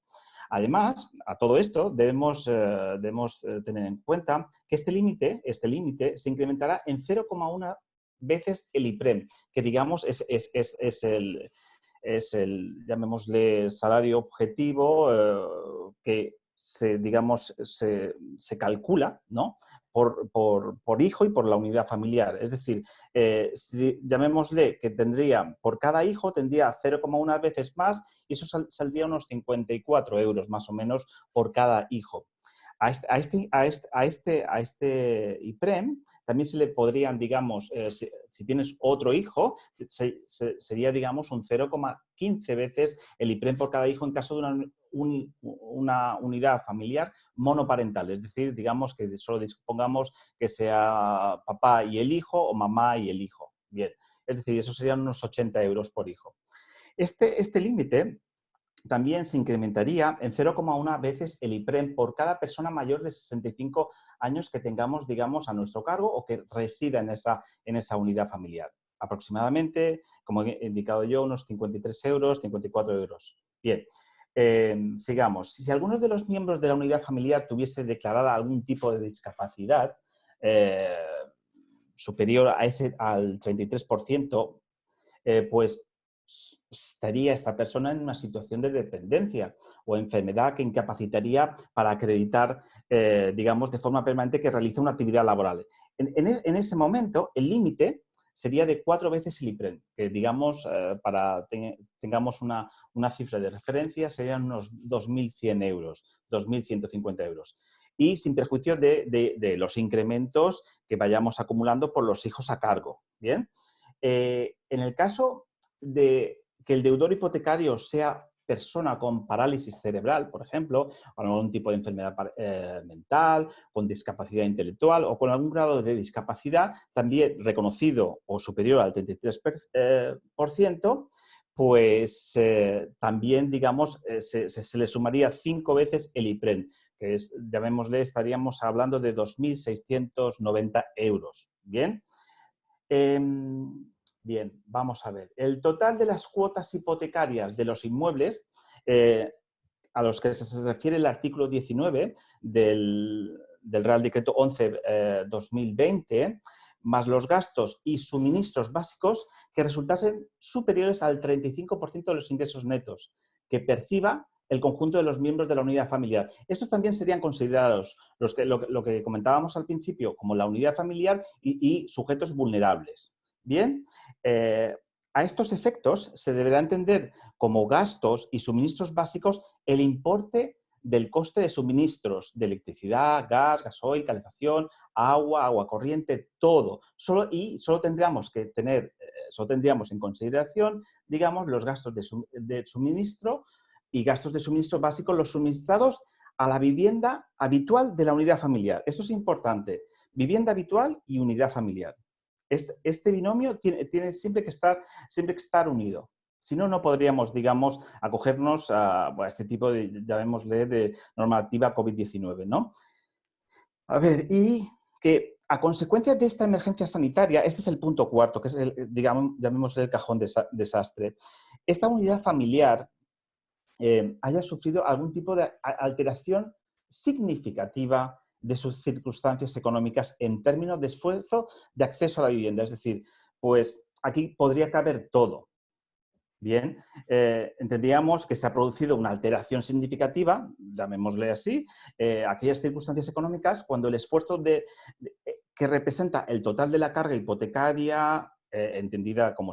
Speaker 4: Además, a todo esto debemos tener en cuenta que este límite se incrementará en 0,1 veces el IPREM, que digamos es el, llamémosle, salario objetivo que se calcula, ¿no?, por hijo y por la unidad familiar. Es decir, llamémosle que tendría, por cada hijo tendría 0,1 veces más y eso saldría unos 54 euros más o menos por cada hijo. A este IPREM también se le podrían, digamos, si tienes otro hijo, sería, digamos, un 0,15 15 veces el IPREN por cada hijo en caso de una unidad familiar monoparental, es decir, digamos que solo dispongamos que sea papá y el hijo o mamá y el hijo. Bien, es decir, eso serían unos 80 euros por hijo. Este límite también se incrementaría en 0,1 veces el IPREN por cada persona mayor de 65 años que tengamos, digamos, a nuestro cargo o que resida en esa unidad familiar. Aproximadamente, como he indicado yo, unos 53 euros, 54 euros. Bien, sigamos. Si alguno de los miembros de la unidad familiar tuviese declarada algún tipo de discapacidad superior al 33%, pues estaría esta persona en una situación de dependencia o enfermedad que incapacitaría para acreditar, digamos, de forma permanente que realiza una actividad laboral. En ese momento, el límite sería de 4 veces el IPREN, que digamos, para tengamos una cifra de referencia, serían unos 2.100 euros, 2.150 euros. Y sin perjuicio de los incrementos que vayamos acumulando por los hijos a cargo. ¿Bien? En el caso de que el deudor hipotecario sea persona con parálisis cerebral, por ejemplo, o algún tipo de enfermedad mental, con discapacidad intelectual o con algún grado de discapacidad también reconocido o superior al 33%, pues también, digamos, se le sumaría 5 veces el IPREN, que es, llamémosle, estaríamos hablando de 2.690 euros. ¿Bien? Bien, vamos a ver. El total de las cuotas hipotecarias de los inmuebles a los que se refiere el artículo 19 del Real Decreto 11/2020, más los gastos y suministros básicos que resultasen superiores al 35% de los ingresos netos que perciba el conjunto de los miembros de la unidad familiar. Estos también serían considerados lo que comentábamos al principio como la unidad familiar y sujetos vulnerables. Bien, a estos efectos se deberá entender como gastos y suministros básicos el importe del coste de suministros de electricidad, gas, gasoil, calefacción, agua corriente, todo. Solo tendríamos en consideración, digamos, los gastos de suministro y gastos de suministro básicos, los suministrados a la vivienda habitual de la unidad familiar. Esto es importante. Vivienda habitual y unidad familiar. Este binomio tiene siempre que estar unido. Si no, no podríamos, digamos, acogernos a este tipo de, llamémosle, de normativa COVID-19, ¿no? A ver, y que a consecuencia de esta emergencia sanitaria, este es el punto cuarto, que es, digamos, llamémosle el cajón desastre, esta unidad familiar haya sufrido algún tipo de alteración significativa de sus circunstancias económicas en términos de esfuerzo de acceso a la vivienda. Es decir, pues aquí podría caber todo. Bien, entendíamos que se ha producido una alteración significativa, llamémosle así, aquellas circunstancias económicas cuando el esfuerzo que representa el total de la carga hipotecaria, entendida como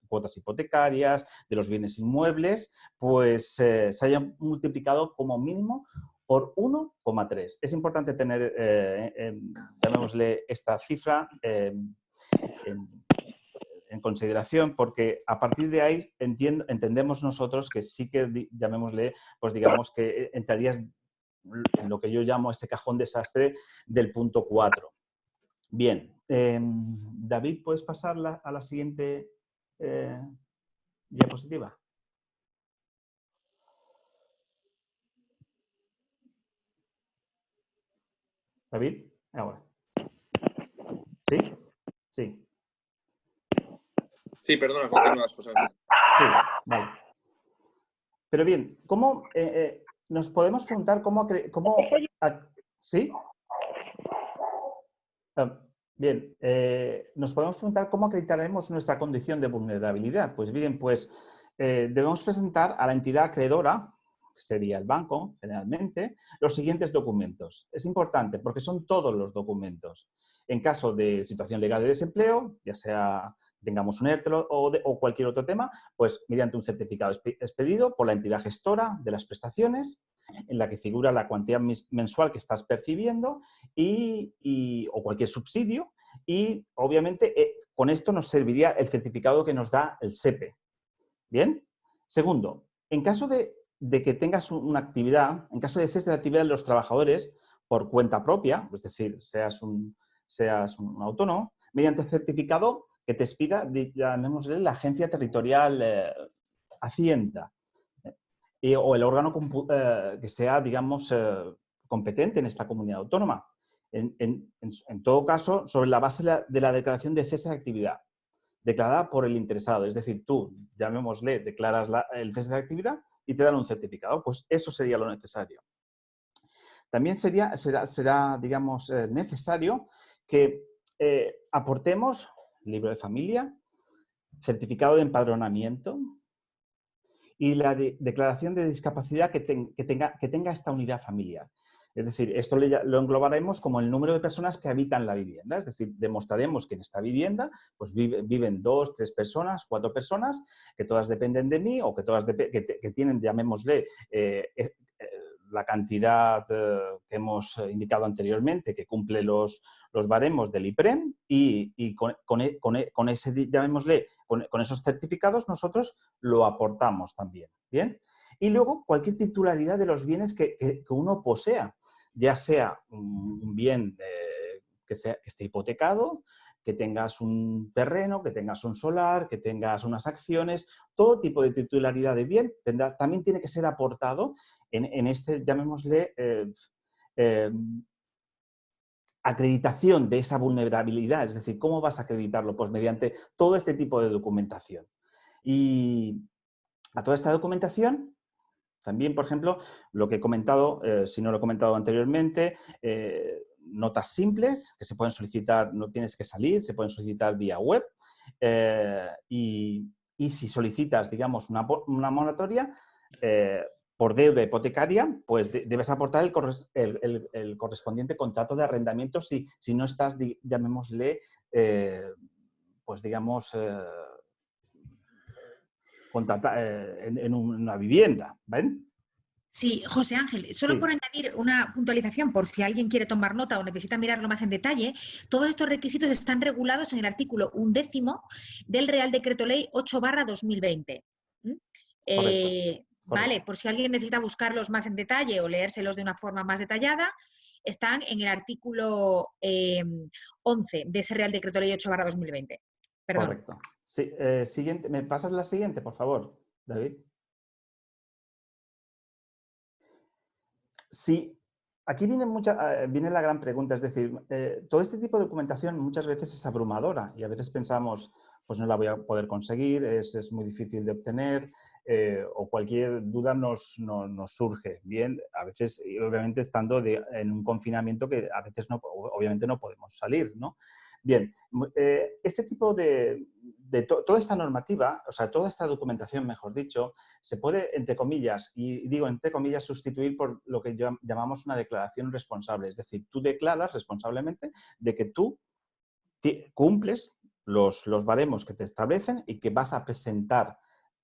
Speaker 4: cuotas hipotecarias, de los bienes inmuebles, pues se haya multiplicado como mínimo por 1,3. Es importante tener, llamémosle, esta cifra en consideración, porque a partir de ahí entendemos nosotros que sí que, llamémosle, pues digamos que entrarías en lo que yo llamo ese cajón desastre del punto 4. Bien, David, ¿puedes pasar a la siguiente diapositiva? David, ahora. ¿Sí? Sí.
Speaker 5: Sí, perdona, continúas, José.
Speaker 4: Sí, vale. Pero bien, ¿cómo nos podemos preguntar cómo ¿sí? Bien, nos podemos preguntar cómo acreditaremos nuestra condición de vulnerabilidad. Pues bien, pues debemos presentar a la entidad acreedora, que sería el banco generalmente, los siguientes documentos. Es importante porque son todos los documentos. En caso de situación legal de desempleo, ya sea tengamos un ERTE o cualquier otro tema, pues mediante un certificado expedido por la entidad gestora de las prestaciones, en la que figura la cuantía mensual que estás percibiendo o cualquier subsidio, y obviamente con esto nos serviría el certificado que nos da el SEPE. ¿Bien? Segundo, en caso de que tengas una actividad, en caso de cese de actividad de los trabajadores por cuenta propia, es decir, seas un autónomo, mediante certificado que te expida, llamémosle, la agencia territorial Hacienda, o el órgano que sea, digamos, competente en esta comunidad autónoma. En todo caso, sobre la base de la declaración de cese de actividad, declarada por el interesado. Es decir, tú, llamémosle, declaras el cese de actividad y te dan un certificado. Pues eso sería lo necesario. También será digamos, necesario que aportemos libro de familia, certificado de empadronamiento y la declaración de discapacidad que tenga esta unidad familiar. Es decir, esto lo englobaremos como el número de personas que habitan la vivienda. Es decir, demostraremos que en esta vivienda pues viven 2, 3 personas, 4 personas, que todas dependen de mí o que todas que tienen, llamémosle, la cantidad que hemos indicado anteriormente, que cumple los baremos del IPREM y con ese, llamémosle, con esos certificados nosotros lo aportamos también. ¿Bien? Y luego cualquier titularidad de los bienes que uno posea, ya sea un bien que esté hipotecado, que tengas un terreno, que tengas un solar, que tengas unas acciones, todo tipo de titularidad de bien también tiene que ser aportado en este, llamémosle, acreditación de esa vulnerabilidad. Es decir, ¿cómo vas a acreditarlo? Pues mediante todo este tipo de documentación. Y a toda esta documentación, también, por ejemplo, lo que he comentado, si no lo he comentado anteriormente, notas simples que se pueden solicitar, no tienes que salir, se pueden solicitar vía web. Y si solicitas, digamos, una moratoria por deuda hipotecaria, pues debes aportar el correspondiente contrato de arrendamiento si no estás, llamémosle, pues digamos, en una vivienda, ¿ven?
Speaker 3: Sí, José Ángel, solo
Speaker 4: Sí.
Speaker 3: por añadir una puntualización, por si alguien quiere tomar nota o necesita mirarlo más en detalle, todos estos requisitos están regulados en el artículo 11º del Real Decreto Ley 8/2020.
Speaker 4: Correcto.
Speaker 3: Vale, por si alguien necesita buscarlos más en detalle o leérselos de una forma más detallada, están en el artículo 11 de ese Real Decreto Ley 8/2020. Perdón.
Speaker 4: Correcto. Sí, siguiente. ¿Me pasas la siguiente, por favor, David? Sí, aquí viene la gran pregunta, es decir, todo este tipo de documentación muchas veces es abrumadora y a veces pensamos, pues no la voy a poder conseguir, es muy difícil de obtener o cualquier duda nos surge. Bien, a veces, y obviamente estando en un confinamiento que a veces obviamente no podemos salir, ¿no? Bien, este tipo toda esta normativa, o sea, toda esta documentación, mejor dicho, se puede, entre comillas, y digo entre comillas, sustituir por lo que llamamos una declaración responsable. Es decir, tú declaras responsablemente de que tú cumples los baremos que te establecen y que vas a presentar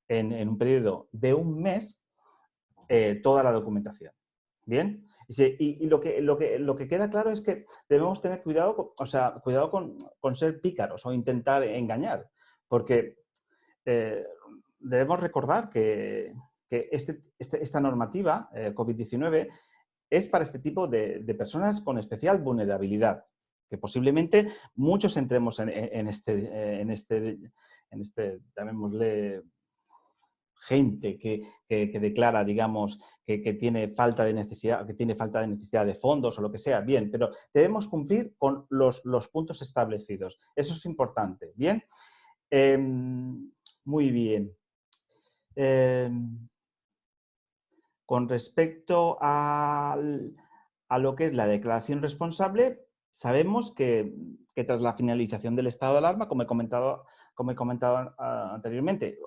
Speaker 4: en un periodo de un mes toda la documentación. ¿Bien? Y lo que queda claro es que debemos tener cuidado, cuidado con ser pícaros o intentar engañar, porque debemos recordar que esta normativa COVID-19 es para este tipo de personas con especial vulnerabilidad, que posiblemente muchos entremos en este, llamémosle, gente que declara, digamos, que tiene falta de necesidad, de fondos o lo que sea. Bien, pero debemos cumplir con los puntos establecidos. Eso es importante. Bien. Muy bien. Con respecto a lo que es la declaración responsable, sabemos que tras la finalización del estado de alarma, como he comentado anteriormente,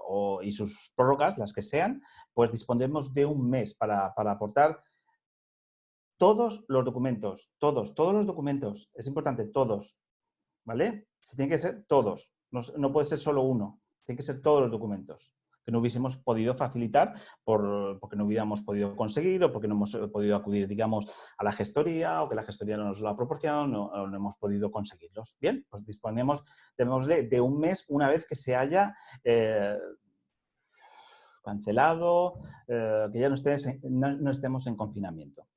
Speaker 4: y sus prórrogas, las que sean, pues dispondremos de un mes para aportar todos los documentos, todos los documentos, es importante, todos, ¿vale? Tienen que ser todos, no puede ser solo uno, tienen que ser todos los documentos que no hubiésemos podido facilitar porque no hubiéramos podido conseguir o porque no hemos podido acudir, digamos, a la gestoría o que la gestoría no nos lo ha proporcionado o no hemos podido conseguirlos. Bien, pues disponemos de un mes una vez que se haya cancelado, que ya no estemos en confinamiento.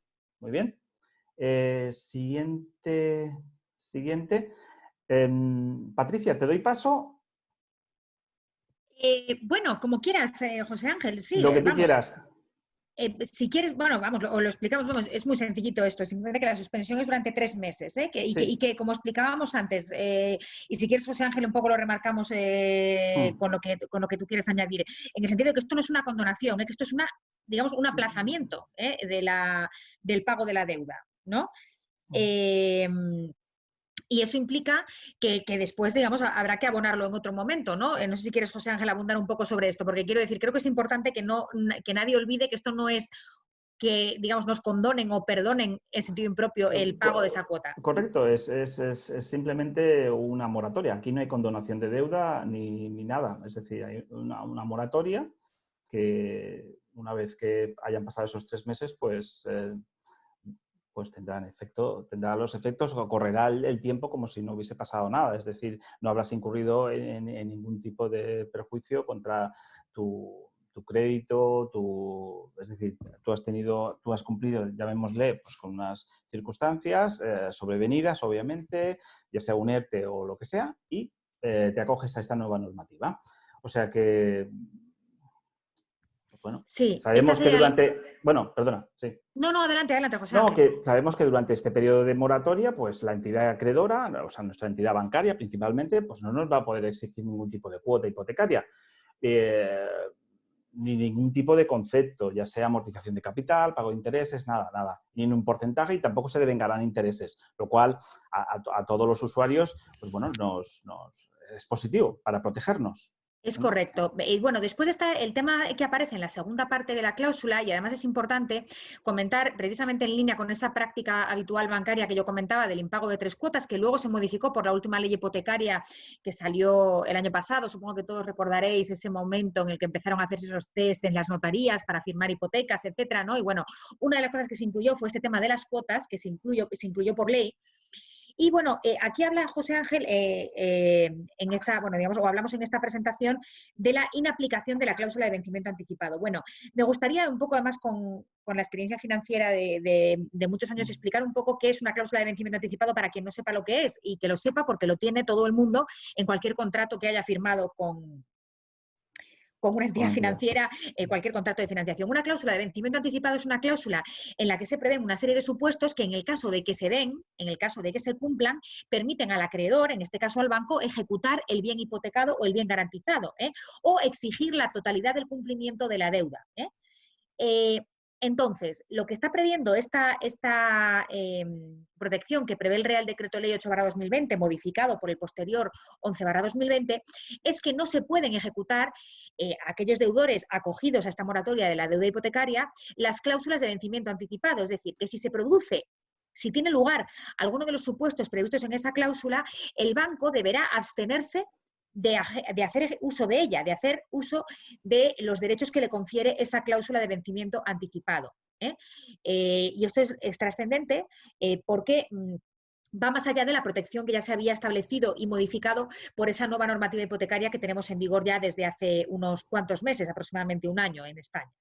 Speaker 4: Muy bien. Siguiente. Patricia, ¿te doy paso?
Speaker 3: Bueno, como quieras, José Ángel, sí,
Speaker 4: Lo que tú
Speaker 3: vamos.
Speaker 4: quieras.
Speaker 3: Si quieres, bueno, vamos, o lo explicamos, vamos, es muy sencillito esto, simplemente que la suspensión es durante 3 meses, y que, como explicábamos antes, y si quieres, José Ángel, un poco lo remarcamos con lo que tú quieres añadir, en el sentido de que esto no es una condonación, que esto es digamos, un aplazamiento del pago de la deuda, ¿no? Y eso implica que después, digamos, habrá que abonarlo en otro momento, ¿no? No sé si quieres, José Ángel, abundar un poco sobre esto, porque quiero decir, creo que es importante que nadie olvide que esto no es que, digamos, nos condonen o perdonen en sentido impropio el pago de esa cuota.
Speaker 4: Correcto, es simplemente una moratoria. Aquí no hay condonación de deuda ni nada. Es decir, hay una moratoria que una vez que hayan pasado esos 3 meses, pues tendrá los efectos o correrá el tiempo como si no hubiese pasado nada. Es decir, no habrás incurrido en ningún tipo de perjuicio contra tu crédito, es decir, tú has cumplido, llamémosle, pues con unas circunstancias sobrevenidas, obviamente, ya sea un ERTE o lo que sea, y te acoges a esta nueva normativa. O sea que, bueno,
Speaker 3: sí,
Speaker 4: sabemos que durante... Bueno, perdona, sí.
Speaker 3: No, adelante, José
Speaker 4: No,
Speaker 3: Ángel.
Speaker 4: que sabemos que durante este periodo de moratoria, pues la entidad acreedora, o sea, nuestra entidad bancaria principalmente, pues no nos va a poder exigir ningún tipo de cuota hipotecaria, ni ningún tipo de concepto, ya sea amortización de capital, pago de intereses, nada, ni en un porcentaje y tampoco se devengarán intereses, lo cual a todos los usuarios, pues bueno, es positivo para protegernos.
Speaker 3: Es correcto. Y bueno, después está el tema que aparece en la segunda parte de la cláusula, y además es importante comentar, precisamente en línea con esa práctica habitual bancaria que yo comentaba del impago de 3 cuotas, que luego se modificó por la última ley hipotecaria que salió el año pasado. Supongo que todos recordaréis ese momento en el que empezaron a hacerse esos test en las notarías para firmar hipotecas, etcétera, ¿no? Y bueno, una de las cosas que se incluyó fue este tema de las cuotas, que se incluyó por ley. Y bueno, aquí habla José Ángel en esta, bueno, digamos, o hablamos en esta presentación de la inaplicación de la cláusula de vencimiento anticipado. Bueno, me gustaría un poco, además, con la experiencia financiera de muchos años, explicar un poco qué es una cláusula de vencimiento anticipado para quien no sepa lo que es, y que lo sepa porque lo tiene todo el mundo en cualquier contrato que haya firmado con una entidad financiera, cualquier contrato de financiación. Una cláusula de vencimiento anticipado es una cláusula en la que se prevén una serie de supuestos que, en el caso de que se den, en el caso de que se cumplan, permiten al acreedor, en este caso al banco, ejecutar el bien hipotecado o el bien garantizado, o exigir la totalidad del cumplimiento de la deuda. Entonces, lo que está previendo esta protección que prevé el Real Decreto Ley 8/2020, modificado por el posterior 11/2020, es que no se pueden ejecutar aquellos deudores acogidos a esta moratoria de la deuda hipotecaria las cláusulas de vencimiento anticipado. Es decir, que si tiene lugar alguno de los supuestos previstos en esa cláusula, el banco deberá abstenerse de hacer uso de ella, de hacer uso de los derechos que le confiere esa cláusula de vencimiento anticipado. Y esto es trascendente porque va más allá de la protección que ya se había establecido y modificado por esa nueva normativa hipotecaria que tenemos en vigor ya desde hace unos cuantos meses, aproximadamente un año en España.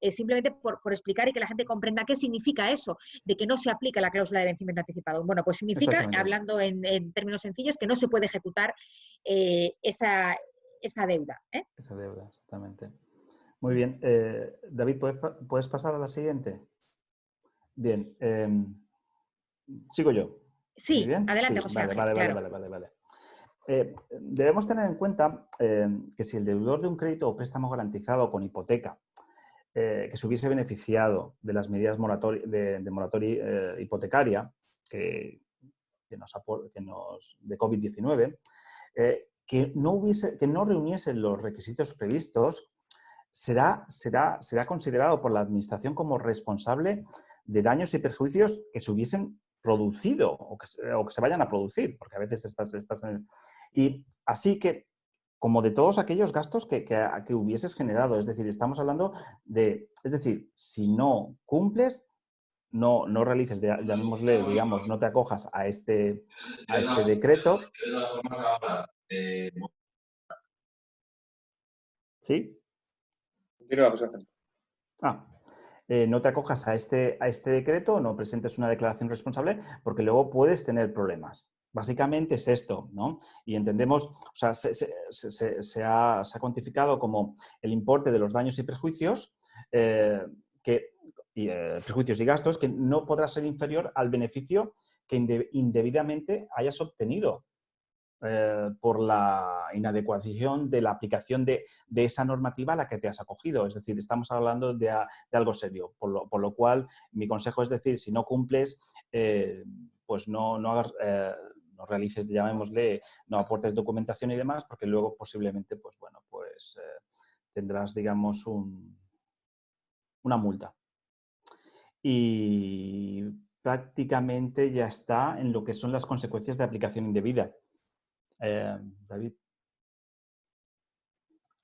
Speaker 3: Simplemente por explicar y que la gente comprenda qué significa eso de que no se aplica la cláusula de vencimiento anticipado. Bueno, pues significa, hablando en términos sencillos, que no se puede ejecutar esa deuda.
Speaker 4: Esa deuda, exactamente. Muy bien. David, ¿puedes pasar a la siguiente? Bien. ¿Sigo yo?
Speaker 3: Sí,
Speaker 4: bien?
Speaker 3: adelante,
Speaker 4: Sí,
Speaker 3: José Ángel.
Speaker 4: Vale. Debemos tener en cuenta que si el deudor de un crédito o préstamo garantizado con hipoteca que se hubiese beneficiado de las medidas de moratoria hipotecaria de COVID-19, que no reuniese los requisitos previstos, será considerado por la Administración como responsable de daños y perjuicios que se hubiesen producido o que se vayan a producir, porque a veces estás en... Y así que, como de todos aquellos gastos que hubieses generado, es decir, estamos hablando de... Es decir, si no cumples, no realices, llamémosle, digamos, no te acojas a este decreto. ¿Sí?
Speaker 5: José Ángel.
Speaker 4: No te acojas a este decreto, no presentes una declaración responsable, porque luego puedes tener problemas. Básicamente es esto, ¿no? Y entendemos, o sea, se ha cuantificado como el importe de los daños y perjuicios, perjuicios y gastos, que no podrá ser inferior al beneficio que indebidamente hayas obtenido por la inadecuación de la aplicación de esa normativa a la que te has acogido. Es decir, estamos hablando de algo serio, por lo cual mi consejo es decir, si no cumples, pues no hagas, no realices, llamémosle, no aportes documentación y demás, porque luego posiblemente, pues bueno, pues tendrás, digamos, una multa. Y prácticamente ya está en lo que son las consecuencias de aplicación indebida. David.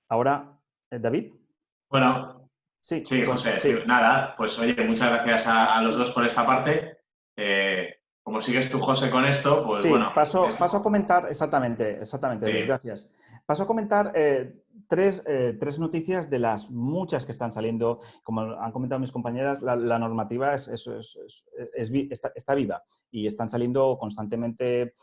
Speaker 4: Ahora, David.
Speaker 1: Bueno, sí, José, sí. Nada, pues oye, muchas gracias a los dos por esta parte. Como sigues tú, José, con esto, pues
Speaker 4: sí,
Speaker 1: bueno.
Speaker 4: Paso a comentar, exactamente, sí. Luis, gracias. Paso a comentar tres noticias de las muchas que están saliendo. Como han comentado mis compañeras, la normativa está viva y están saliendo constantemente,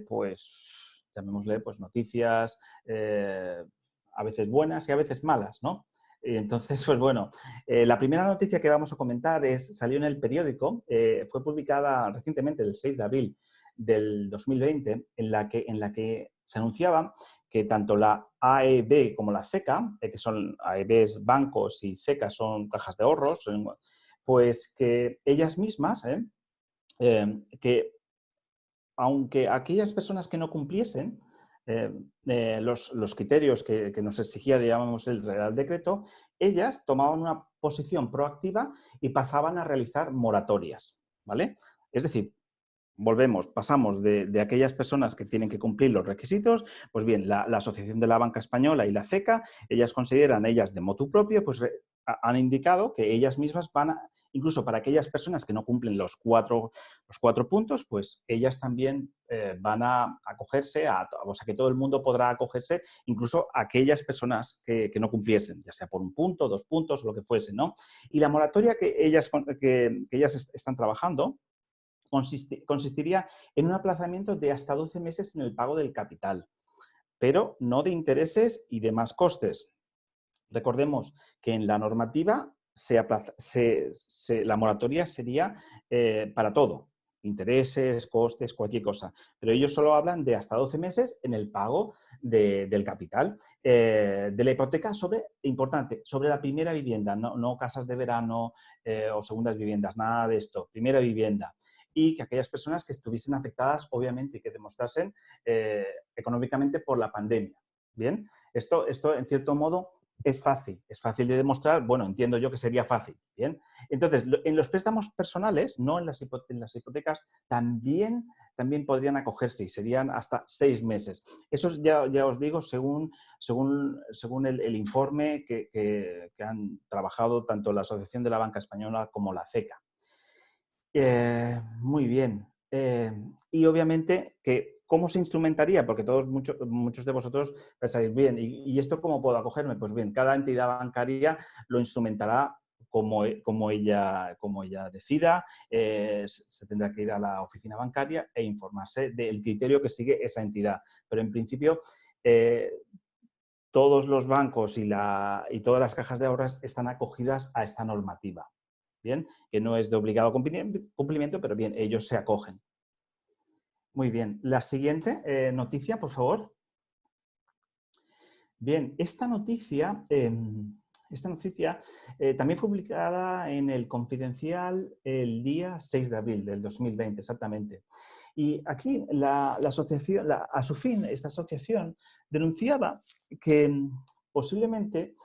Speaker 4: pues, llamémosle, pues noticias, a veces buenas y a veces malas, ¿no? Y entonces, pues bueno, la primera noticia que vamos a comentar salió en el periódico, fue publicada recientemente el 6 de abril del 2020, en la que se anunciaba que tanto la AEB como la CECA, que son AEBs bancos y CECA son cajas de ahorros, pues que ellas mismas, que aunque aquellas personas que no cumpliesen los criterios que nos exigía, digamos, el Real Decreto, ellas tomaban una posición proactiva y pasaban a realizar moratorias, ¿vale? Es decir, pasamos de aquellas personas que tienen que cumplir los requisitos, pues bien, la Asociación de la Banca Española y la CECA, ellas consideran, ellas de motu propio, pues han indicado que ellas mismas van a, incluso para aquellas personas que no cumplen los cuatro puntos, pues ellas también van a acogerse, o sea que todo el mundo podrá acogerse, incluso aquellas personas que no cumpliesen, ya sea por un punto, 2 puntos, lo que fuese, ¿no? Y la moratoria que ellas están trabajando consistiría en un aplazamiento de hasta 12 meses en el pago del capital, pero no de intereses y demás costes. Recordemos que en la normativa la moratoria sería para todo, intereses, costes, cualquier cosa, pero ellos solo hablan de hasta 12 meses en el pago del capital, de la hipoteca importante, sobre la primera vivienda, no casas de verano o segundas viviendas, nada de esto, primera vivienda. Y que aquellas personas que estuviesen afectadas, obviamente, y que demostrasen económicamente por la pandemia. Bien, esto en cierto modo es fácil de demostrar. Bueno, entiendo yo que sería fácil. Bien, entonces, en los préstamos personales, no en las hipotecas, también podrían acogerse y serían hasta 6 meses. Eso ya os digo según el informe que han trabajado tanto la Asociación de la Banca Española como la CECA. Muy bien. Y obviamente que ¿cómo se instrumentaría? Porque muchos de vosotros pensáis, bien, ¿y esto cómo puedo acogerme? Pues bien, cada entidad bancaria lo instrumentará como ella decida. Se tendrá que ir a la oficina bancaria e informarse del criterio que sigue esa entidad. Pero en principio, todos los bancos y todas las cajas de ahorros están acogidas a esta normativa. Bien, que no es de obligado cumplimiento, pero bien, ellos se acogen. Muy bien. La siguiente noticia, por favor. Bien, esta noticia también fue publicada en el Confidencial el día 6 de abril del 2020, exactamente. Y aquí la asociación, ASUFIN, esta asociación, denunciaba que posiblemente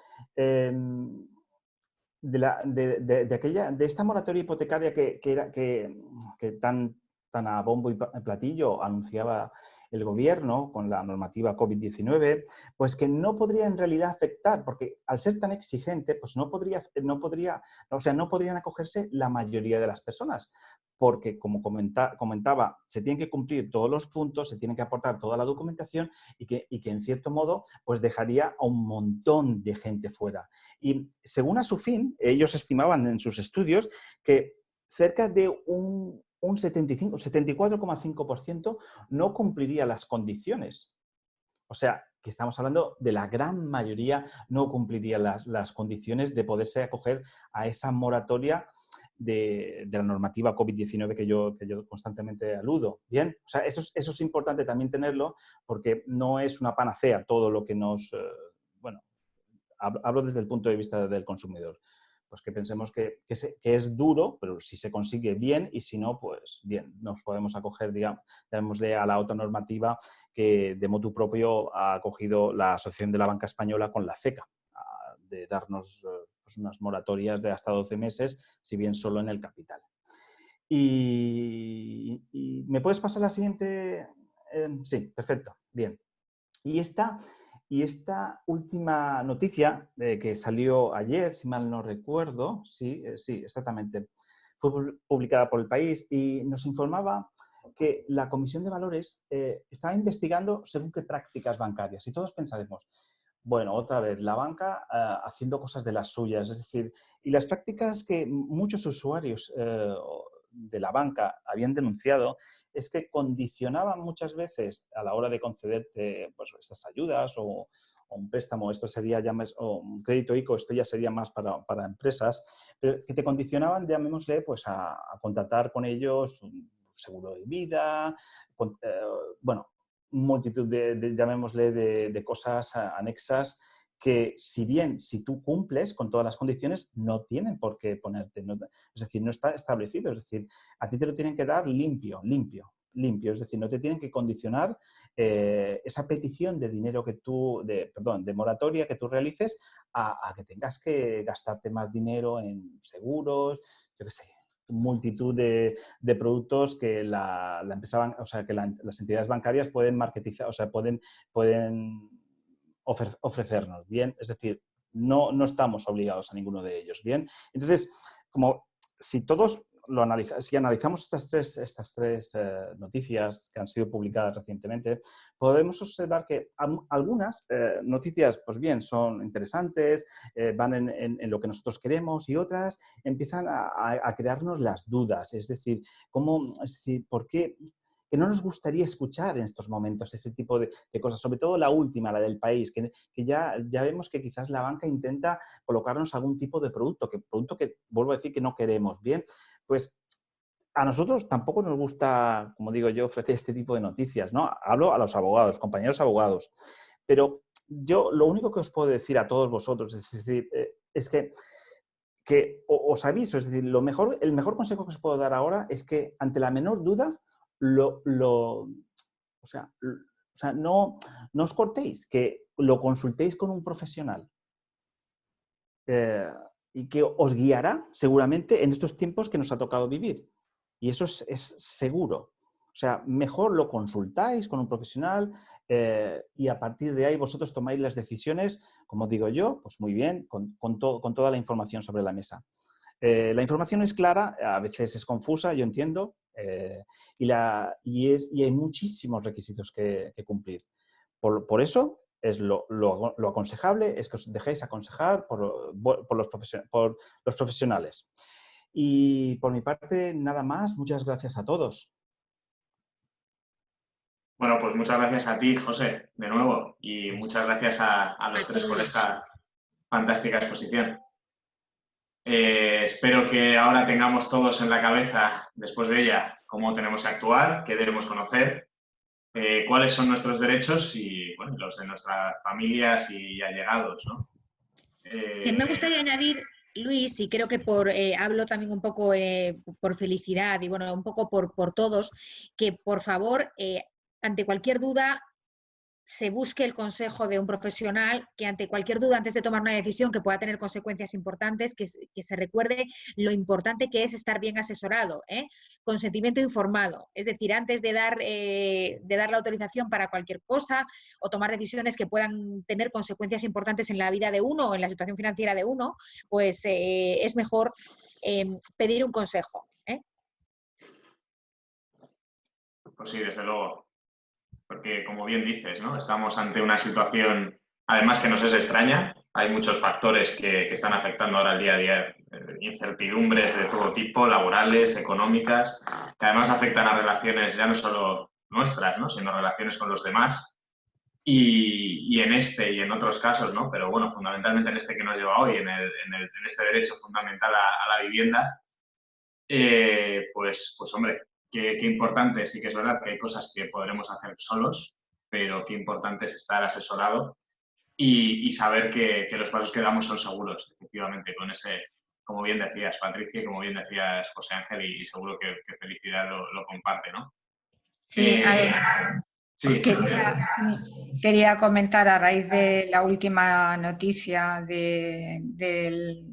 Speaker 4: de esta moratoria hipotecaria que tan a bombo y platillo anunciaba el gobierno con la normativa COVID-19, pues que no podría en realidad afectar, porque al ser tan exigente, pues no podrían acogerse la mayoría de las personas, porque, como comentaba, se tienen que cumplir todos los puntos, se tiene que aportar toda la documentación y que en cierto modo pues dejaría a un montón de gente fuera. Y según Asufin, ellos estimaban en sus estudios que cerca de un 74,5% no cumpliría las condiciones. O sea, que estamos hablando de la gran mayoría no cumpliría las condiciones de poderse acoger a esa moratoria de la normativa COVID-19 que yo constantemente aludo. Bien, o sea, eso es importante también tenerlo, porque no es una panacea todo lo que nos... bueno, hablo desde el punto de vista del consumidor. Pues que pensemos que es duro, pero si se consigue bien, y si no, pues bien, nos podemos acoger, digámosle, a la otra normativa que de motu propio ha acogido la Asociación de la Banca Española con la CECA, de darnos pues unas moratorias de hasta 12 meses, si bien solo en el capital. ¿Y me puedes pasar la siguiente? Sí, perfecto, bien. Y esta última noticia que salió ayer, si mal no recuerdo, sí, exactamente, fue publicada por El País y nos informaba que la Comisión de Valores estaba investigando según qué prácticas bancarias. Y todos pensaremos, bueno, otra vez, la banca haciendo cosas de las suyas, es decir, y las prácticas que muchos usuarios de la banca habían denunciado es que condicionaban muchas veces a la hora de concederte pues, estas ayudas o un préstamo, esto sería ya más, o un crédito ICO, esto ya sería más para empresas, pero que te condicionaban, llamémosle, pues a contratar con ellos un seguro de vida, bueno, multitud llamémosle, de cosas anexas que si tú cumples con todas las condiciones, no tienen por qué ponerte. Es decir, no está establecido. Es decir, a ti te lo tienen que dar limpio. Es decir, no te tienen que condicionar esa petición de dinero de moratoria que tú realices a que tengas que gastarte más dinero en seguros, yo qué sé, multitud de productos que la empresa, o sea, que las entidades bancarias pueden marketizar, o sea, pueden ofrecernos, ¿bien? Es decir, no estamos obligados a ninguno de ellos, ¿bien? Entonces, como si todos si analizamos estas tres noticias que han sido publicadas recientemente, podemos observar que algunas noticias, pues bien, son interesantes, van en lo que nosotros queremos, y otras empiezan a crearnos las dudas. Es decir, ¿por qué? Que no nos gustaría escuchar en estos momentos ese tipo de cosas, sobre todo la última, la del País, que ya vemos que quizás la banca intenta colocarnos algún tipo de producto que vuelvo a decir que no queremos, ¿bien? Pues a nosotros tampoco nos gusta, como digo yo, ofrecer este tipo de noticias, ¿no? Hablo a los abogados, compañeros abogados, pero yo lo único que os puedo decir a todos vosotros es que os aviso, es decir, el mejor consejo que os puedo dar ahora es que ante la menor duda no os cortéis, que lo consultéis con un profesional y que os guiará seguramente en estos tiempos que nos ha tocado vivir. Y eso es seguro. O sea, mejor lo consultáis con un profesional y a partir de ahí vosotros tomáis las decisiones, como digo yo, pues muy bien, con toda la información sobre la mesa. La información es clara, a veces es confusa, yo entiendo, y hay muchísimos requisitos que cumplir. Por eso es lo aconsejable es que os dejéis aconsejar por los profesionales. Y por mi parte, nada más. Muchas gracias a todos.
Speaker 1: Bueno, pues muchas gracias a ti, José, de nuevo, y muchas gracias a los tres por esta fantástica exposición. Espero que ahora tengamos todos en la cabeza, después de ella, cómo tenemos que actuar, qué debemos conocer, cuáles son nuestros derechos y bueno, los de nuestras familias y allegados, ¿no?
Speaker 3: Sí, me gustaría añadir, Luis, y creo que hablo también un poco por felicidad y bueno, un poco por todos, que por favor, ante cualquier duda, se busque el consejo de un profesional, que ante cualquier duda, antes de tomar una decisión que pueda tener consecuencias importantes, que se recuerde lo importante que es estar bien asesorado, consentimiento informado, es decir, antes de dar la autorización para cualquier cosa o tomar decisiones que puedan tener consecuencias importantes en la vida de uno o en la situación financiera de uno, pues es mejor pedir un consejo.
Speaker 1: Pues sí, desde luego. Porque, como bien dices, ¿no? Estamos ante una situación, además, que nos es extraña. Hay muchos factores que están afectando ahora el día a día, incertidumbres de todo tipo, laborales, económicas, que además afectan a relaciones ya no solo nuestras, ¿no? Sino relaciones con los demás. Y en este y en otros casos, ¿no? Pero bueno, fundamentalmente en este que nos lleva hoy, en este derecho fundamental a la vivienda, pues hombre, qué importante, sí que es verdad que hay cosas que podremos hacer solos, pero qué importante es estar asesorado y saber que los pasos que damos son seguros, efectivamente, con ese, como bien decías, Patricia, y como bien decías, José Ángel, y seguro que Felicidad lo comparte, ¿no?
Speaker 2: Sí,
Speaker 1: Sí,
Speaker 2: quería comentar a raíz de la última noticia de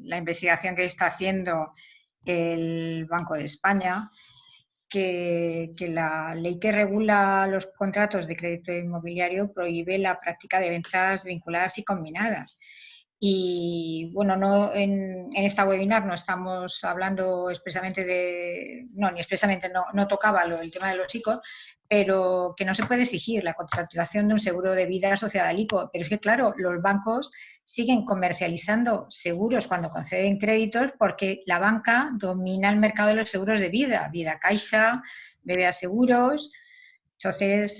Speaker 2: la investigación que está haciendo el Banco de España, que la ley que regula los contratos de crédito inmobiliario prohíbe la práctica de ventas vinculadas y combinadas. Y bueno, en esta webinar no estamos hablando expresamente no tocaba el tema de los ICO, pero que no se puede exigir la contratación de un seguro de vida asociado al ICO. Pero es que, claro, los bancos siguen comercializando seguros cuando conceden créditos porque la banca domina el mercado de los seguros de vida, Vida Caixa, BBVA Seguros. Entonces,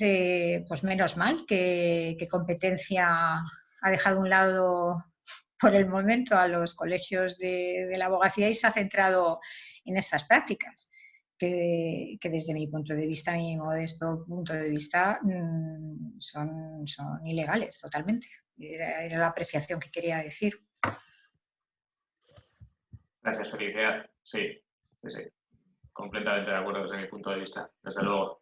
Speaker 2: pues menos mal que competencia ha dejado a un lado por el momento a los colegios de la abogacía y se ha centrado en estas prácticas, que desde mi punto de vista, mi modesto punto de vista, son ilegales totalmente. Era la apreciación que quería decir.
Speaker 1: Gracias, Felicidad. Sí. Completamente de acuerdo desde mi punto de vista, desde luego.